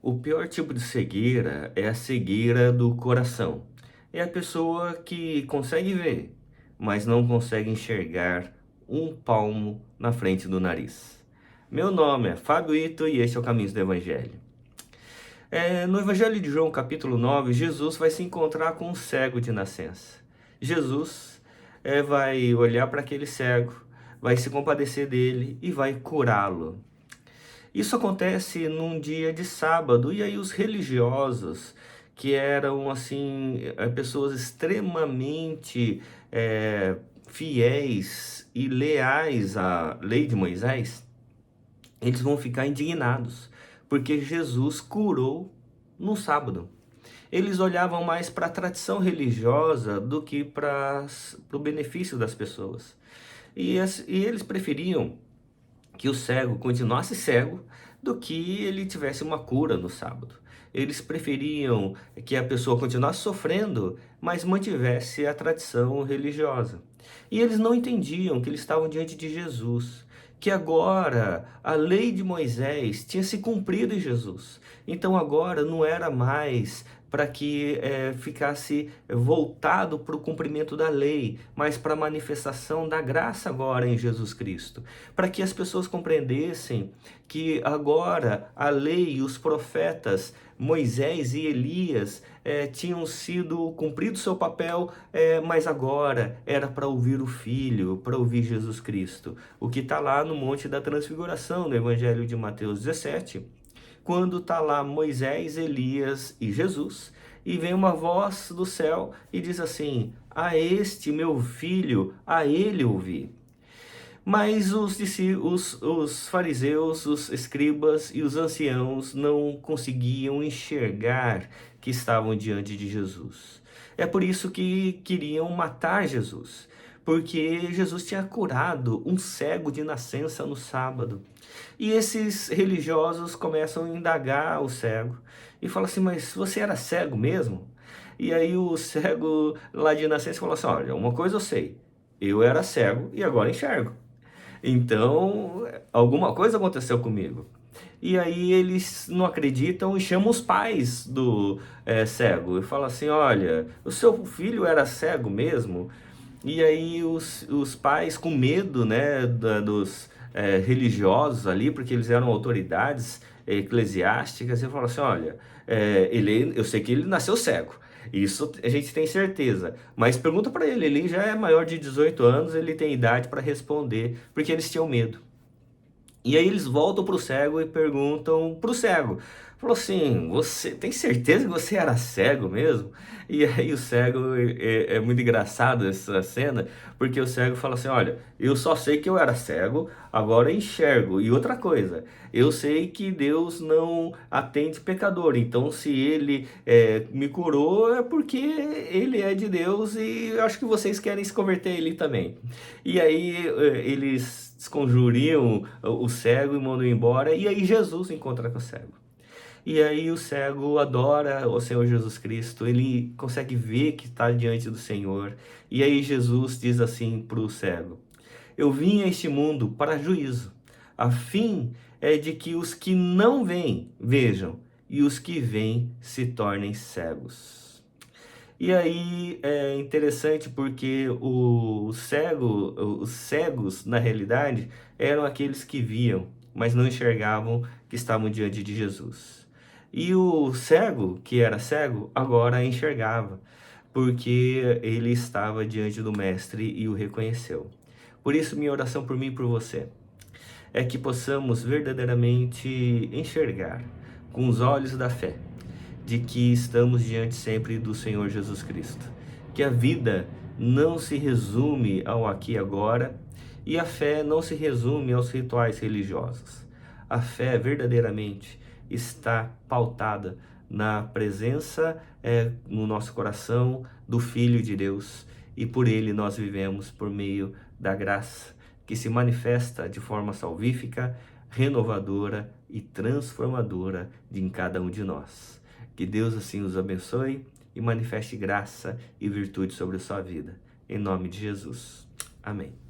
O pior tipo de cegueira é a cegueira do coração. É a pessoa que consegue ver, mas não consegue enxergar um palmo na frente do nariz. Meu nome é Fábio Ito e este é o Caminho do Evangelho. No Evangelho de João, capítulo 9, Jesus vai se encontrar com um cego de nascença. Jesus vai olhar para aquele cego, vai se compadecer dele e vai curá-lo. Isso acontece num dia de sábado, e aí os religiosos, que eram assim, pessoas extremamente fiéis e leais à lei de Moisés, eles vão ficar indignados, porque Jesus curou no sábado. Eles olhavam mais para a tradição religiosa do que para o benefício das pessoas. E eles preferiam que o cego continuasse cego do que ele tivesse uma cura no sábado. Eles preferiam que a pessoa continuasse sofrendo, mas mantivesse a tradição religiosa. E eles não entendiam que eles estavam diante de Jesus, que agora a lei de Moisés tinha se cumprido em Jesus. Então agora não era mais para que ficasse voltado para o cumprimento da lei, mas para a manifestação da graça agora em Jesus Cristo. Para que as pessoas compreendessem que agora a lei e os profetas Moisés e Elias tinham sido cumprido seu papel, mas agora era para ouvir o Filho, para ouvir Jesus Cristo. O que está lá no Monte da Transfiguração, no Evangelho de Mateus 17, quando está lá Moisés, Elias e Jesus, e vem uma voz do céu e diz assim: a este meu filho, a ele ouvi. Mas os fariseus, os escribas e os anciãos não conseguiam enxergar que estavam diante de Jesus. É por isso que queriam matar Jesus, porque Jesus tinha curado um cego de nascença no sábado. E esses religiosos começam a indagar o cego e falam assim: mas você era cego mesmo? E aí o cego lá de nascença falou assim: olha, uma coisa eu sei, eu era cego e agora enxergo. Então, alguma coisa aconteceu comigo. E aí eles não acreditam e chamam os pais do cego e falam assim: olha, o seu filho era cego mesmo? E aí os pais, com medo, né, dos religiosos ali, porque eles eram autoridades eclesiásticas, e falam assim: olha, eu sei que ele nasceu cego, isso a gente tem certeza, mas pergunta para ele já é maior de 18 anos, ele tem idade para responder, porque eles tinham medo. E aí eles voltam pro cego e perguntam pro cego. Falou assim: você tem certeza que você era cego mesmo? E aí o cego, é muito engraçado essa cena, porque o cego fala assim: olha, eu só sei que eu era cego, agora eu enxergo. E outra coisa, eu sei que Deus não atende pecador, então se ele me curou é porque ele é de Deus e eu acho que vocês querem se converter a ele também. E aí eles desconjuriam o cego e mandam embora, e aí Jesus encontra com o cego. E aí o cego adora o Senhor Jesus Cristo, ele consegue ver que está diante do Senhor. E aí Jesus diz assim para o cego: eu vim a este mundo para juízo, a fim é de que os que não veem vejam, e os que veem se tornem cegos. E aí é interessante porque os cegos, na realidade, eram aqueles que viam, mas não enxergavam que estavam diante de Jesus. E o cego, que era cego, agora enxergava, porque ele estava diante do Mestre e o reconheceu. Por isso, minha oração por mim e por você é que possamos verdadeiramente enxergar com os olhos da fé de que estamos diante sempre do Senhor Jesus Cristo. Que a vida não se resume ao aqui e agora, e a fé não se resume aos rituais religiosos. A fé verdadeiramente está pautada na presença no nosso coração do Filho de Deus, e por ele nós vivemos por meio da graça que se manifesta de forma salvífica, renovadora e transformadora em cada um de nós. Que Deus assim os abençoe e manifeste graça e virtude sobre a sua vida. Em nome de Jesus. Amém.